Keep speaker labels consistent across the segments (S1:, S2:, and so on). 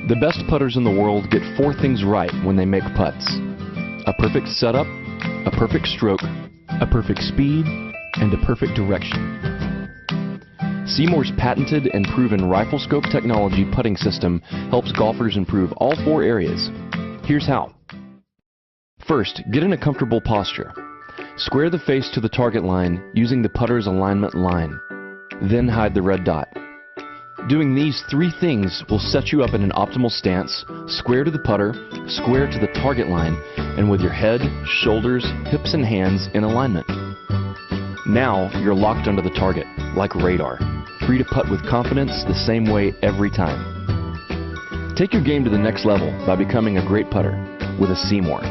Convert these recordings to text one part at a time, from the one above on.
S1: The best putters in the world get 4 things right when they make putts: a perfect setup, a perfect stroke, a perfect speed, and a perfect direction. Seymour's patented and proven rifle scope technology putting system helps golfers improve all 4 areas. Here's how. First, get in a comfortable posture. Square the face to the target line using the putter's alignment line. Then hide the red dot. Doing these 3 things will set you up in an optimal stance, square to the putter, square to the target line, and with your head, shoulders, hips, and hands in alignment. Now you're locked onto the target, like radar, free to putt with confidence the same way every time. Take your game to the next level by becoming a great putter with a Seymour.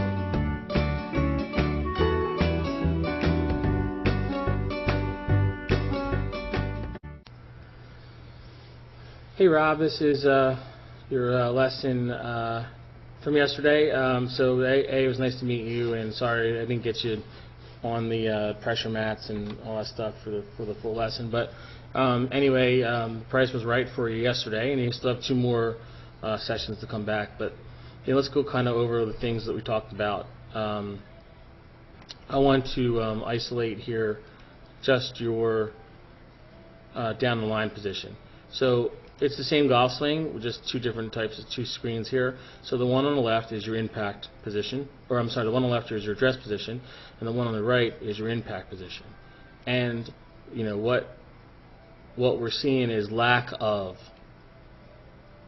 S2: Hey Rob, this is your lesson from yesterday. So it was nice to meet you, and sorry I didn't get you on the pressure mats and all that stuff for the full lesson. But anyway, the price was right for you yesterday, and you still have 2 more sessions to come back. But yeah, let's go kind of over the things that we talked about. I want to isolate here just your down the line position. So it's the same golf swing with just 2 different types of 2 screens here. So the one on the left is your impact position, or I'm sorry, the one on the left is your address position, and the one on the right is your impact position. And you know what we're seeing is lack of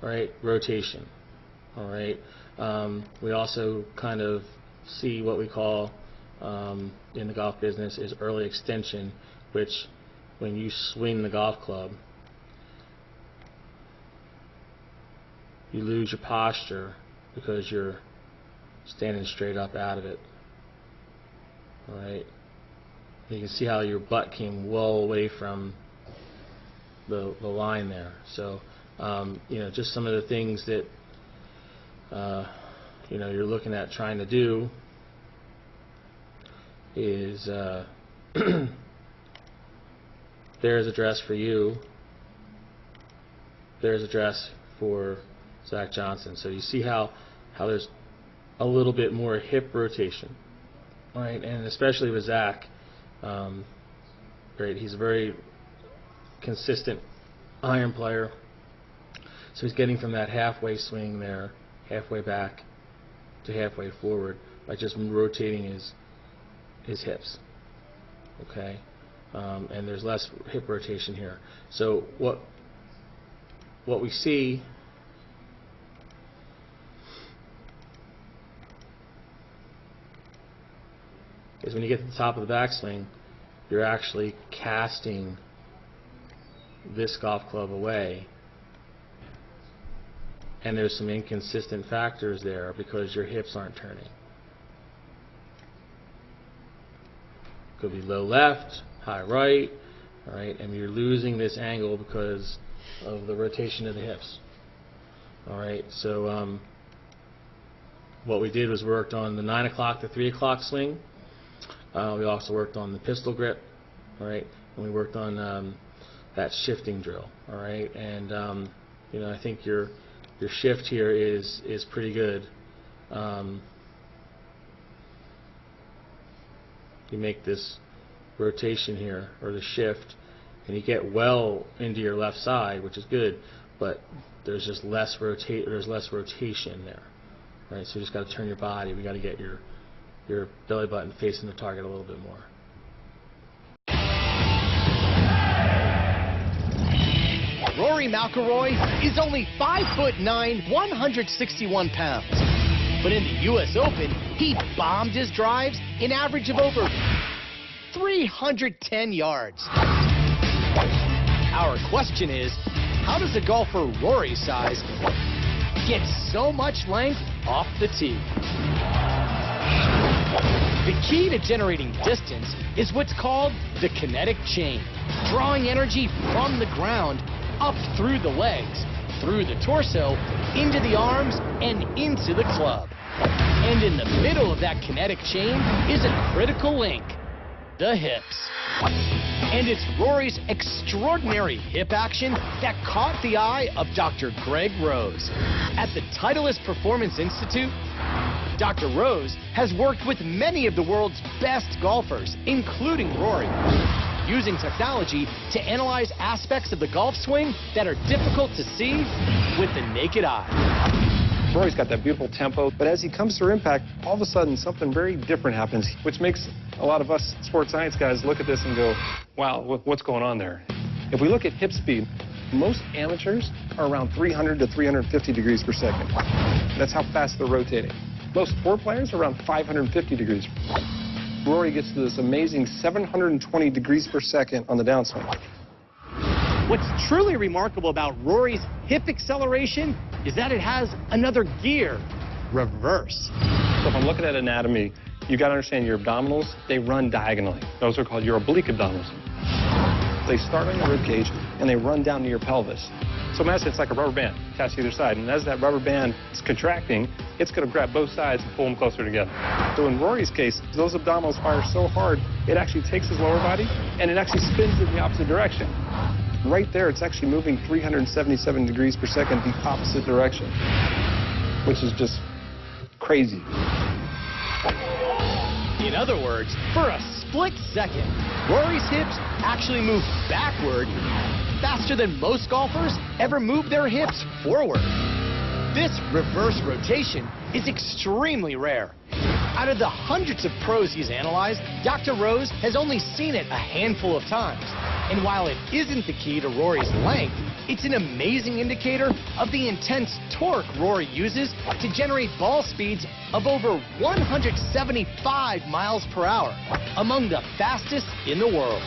S2: rotation. All right. We also kind of see what we call in the golf business is early extension, which when you swing the golf club, you lose your posture because you're standing straight up out of it. All right. You can see how your butt came well away from the line there. So, you know, just some of the things that you know, you're looking at trying to do is there's a dress for you. There's a dress for Zach Johnson. So you see how there's a little bit more hip rotation, right? And especially with Zach, great. He's a very consistent iron player. So he's getting from that halfway swing there, halfway back to halfway forward by just rotating his hips. Okay, and there's less hip rotation here. So what we see is when you get to the top of the backswing, you're actually casting this golf club away, and there's some inconsistent factors there because your hips aren't turning. Could be low left, high right, all right, and you're losing this angle because of the rotation of the hips. All right, so what we did was worked on the 9 o'clock to 3 o'clock swing. We also worked on the pistol grip, all right, and we worked on that shifting drill, all right, and you know, I think your shift here is pretty good. You make this rotation here, or the shift, and you get well into your left side, which is good, but there's just less rotation there, right? So you just got to turn your body. We got to get your belly button facing the target a little bit more.
S3: Rory McIlroy is only 5'9", 161 pounds. But in the U.S. Open, he bombed his drives an average of over 310 yards. Our question is, how does a golfer Rory's size get so much length off the tee? The key to generating distance is what's called the kinetic chain, drawing energy from the ground up through the legs, through the torso, into the arms, and into the club. And in the middle of that kinetic chain is a critical link, the hips. And it's Rory's extraordinary hip action that caught the eye of Dr. Greg Rose. At the Titleist Performance Institute, Dr. Rose has worked with many of the world's best golfers, including Rory, using technology to analyze aspects of the golf swing that are difficult to see with the naked eye.
S4: Rory's got that beautiful tempo, but as he comes through impact, all of a sudden something very different happens, which makes a lot of us sports science guys look at this and go, wow, what's going on there? If we look at hip speed, most amateurs are around 300 to 350 degrees per second. That's how fast they're rotating. Most tour players are around 550 degrees. Rory gets to this amazing 720 degrees per second on the downswing.
S3: What's truly remarkable about Rory's hip acceleration is that it has another gear, reverse.
S4: So if I'm looking at anatomy, you got to understand your abdominals, they run diagonally. Those are called your oblique abdominals. They start on your rib cage and they run down to your pelvis. So imagine it's like a rubber band attached to either side, and as that rubber band is contracting, it's going to grab both sides and pull them closer together. So in Rory's case, those abdominals fire so hard, it actually takes his lower body and it actually spins in the opposite direction. Right there, it's actually moving 377 degrees per second the opposite direction, which is just crazy.
S3: In other words, for a split second, Rory's hips actually move backward faster than most golfers ever move their hips forward. This reverse rotation is extremely rare. Out of the hundreds of pros he's analyzed, Dr. Rose has only seen it a handful of times. And while it isn't the key to Rory's length, it's an amazing indicator of the intense torque Rory uses to generate ball speeds of over 175 miles per hour, among the fastest in the world.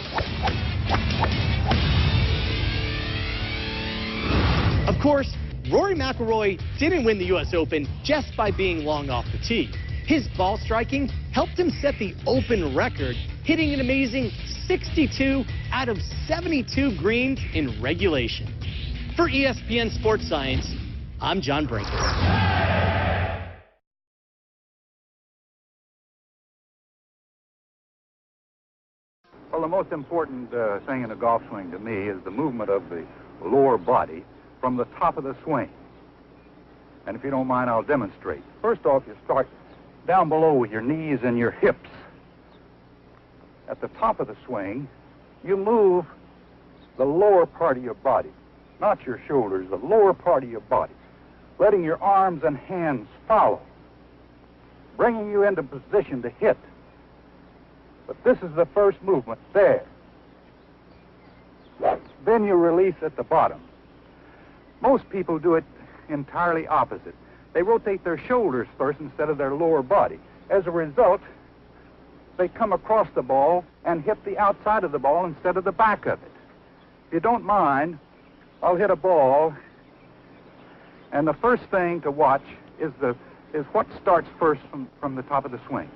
S3: Of course, Rory McIlroy didn't win the U.S. Open just by being long off the tee. His ball striking helped him set the Open record, hitting an amazing 62 out of 72 greens in regulation. For ESPN Sports Science, I'm John Brinkus.
S5: Well, the most important thing in a golf swing to me is the movement of the lower body from the top of the swing. And if you don't mind, I'll demonstrate. First off, you start down below with your knees and your hips. At the top of the swing, you move the lower part of your body, not your shoulders, the lower part of your body, letting your arms and hands follow, bringing you into position to hit. But this is the first movement, there. Then you release at the bottom. Most people do it entirely opposite. They rotate their shoulders first instead of their lower body. As a result, they come across the ball and hit the outside of the ball instead of the back of it. If you don't mind, I'll hit a ball, and the first thing to watch is what starts first from the top of the swing.